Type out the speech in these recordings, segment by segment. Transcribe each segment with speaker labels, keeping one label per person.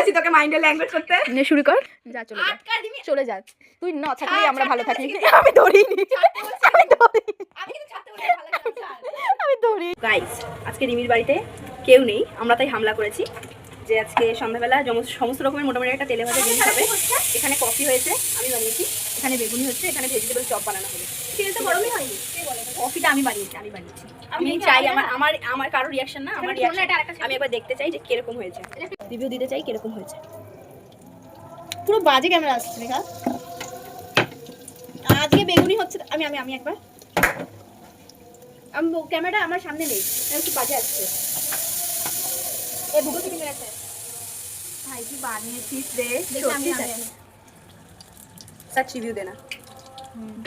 Speaker 1: বলেছি তোকে মাইন্ডে ল্যাঙ্গুয়েজ করতে।
Speaker 2: নে শুরু কর। যা চলে যা, চলে যা, তুই না থাকলে আমরা ভালো থাকি। আমি ধরিনি, আমি ধরি।
Speaker 1: গাইস আজকে রিমির বাড়িতে কেউ নেই, আমরা তাই হামলা করেছি যে আজকে সন্ধ্যাবেলা সমস্ত রকমের মোটামুটি একটা তেলে ভাজা জিনিস হবে। এখানে কফি হয়েছে, আমি বানিয়েছি। এখানে বেগুনি হচ্ছে, এখানে ভেজিটেবল চপ বানানো হবে। তেল তো গরমই হয়নি, কফিটা আমি বানিয়েছি। আমি চাই আমার কারো রিয়াকশন না, আমার রিয়াকশন আমি একবার দেখতে চাই যে কিরকম হয়েছে, রিভিউ দিতে চাই কিরকম হয়েছে।
Speaker 2: পুরো বাজে ক্যামেরা আসছে রেখা।
Speaker 1: আজকে বেগুনি হচ্ছে। আমি আমি আমি একবার ক্যামেরাটা আমার সামনে নেই, একটু বাজে আসছে। এই বুগো থেকে আছে ভাই, কি বানিয়েছিস রে? সত্যি সাচ রিভিউ দে না।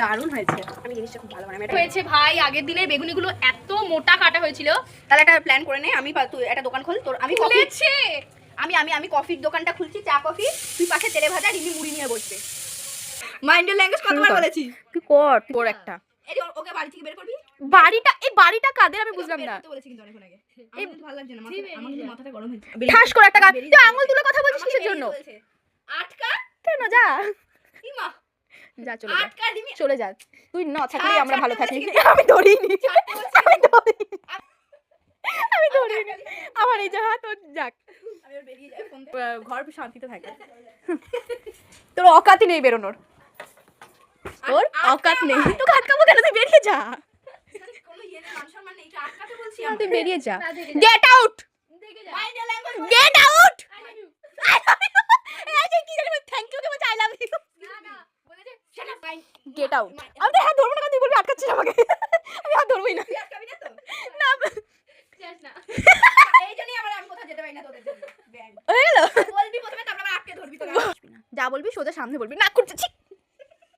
Speaker 1: দারুণ হয়েছে, আমি জিনিসটা খুব ভালো বানাই।
Speaker 2: হয়েছে ভাই, আগের দিনে বেগুনিগুলো এত মোটা কাটা হয়েছিল।
Speaker 1: তাহলে একটা প্ল্যান করে নে, তুই একটা দোকান খোল, তোর আমি
Speaker 2: খুলেছে।
Speaker 1: আমি কফির দোকানটা খুলছি, চা কফি, তুই পাশে তেলে ভাজা রিমি মুড়ি নিয়ে বসবে। মাইন্ডের ল্যাঙ্গুয়েজ কতবার বলেছি?
Speaker 2: তুই কর একটা।
Speaker 1: এই ওকে বাড়ি থেকে বের করবি।
Speaker 2: এই বাড়িটা কাদের আমি বুঝলাম না।
Speaker 1: তো বলেছি কিন্তু অনেকক্ষণ আগে। এই ভালো লাগছে না, আমার মাথাটা গরম হচ্ছে।
Speaker 2: ঠাস করে একটা তুই আঙুল তুলে কথা বলছিস কিসের জন্য?
Speaker 1: আটকা
Speaker 2: কেন? যা
Speaker 1: কি মা,
Speaker 2: যা চলে যা,
Speaker 1: আটকা রিমি।
Speaker 2: চলে যা, তুই না থাকলে আমরা ভালো থাকি। আমি ধরিনি, আমি ধরিনি। আমার এই জায়গা তোর যাক,
Speaker 1: আমি ওর বেরিয়ে যাই, ফোন দে।
Speaker 2: ঘর শান্তিতে থাকে। তোর অকাতই নেই বেরোনোর, তোর অকাত নেই। তোকে আটকাবো কেন? তুই বেরিয়ে যা,
Speaker 1: কোনো ইয়ে নেই, মান সম্মান নেই, এটা আটকাতে বলছি
Speaker 2: তুই
Speaker 1: আমি।
Speaker 2: বেরিয়ে যা। গেট আউট,
Speaker 1: মাইন্ডের ল্যাঙ্গুয়েজ
Speaker 2: গেট আউট। এই যে কি জানি থ্যাংক ইউ কে বলছে আই লাভ ইউ।
Speaker 1: না না বলেছে shut up mind.
Speaker 2: Get out. আমি তো হাত ধরবো না, তুই বলবি আটকাচ্ছিস আমাকে। আমি হাত ধরবই না।
Speaker 1: তুই আটকাবি না তো?
Speaker 2: না
Speaker 1: যাস না। এই জন্যই আমি কোথাও যেতে পারি না তোদের জন্য।
Speaker 2: হয়ে গেল।
Speaker 1: বলবি প্রথমে, তারপর আবার আটকে ধরবি তোরা।
Speaker 2: যা বলবি সোজা সামনে বলবি, না করছিস।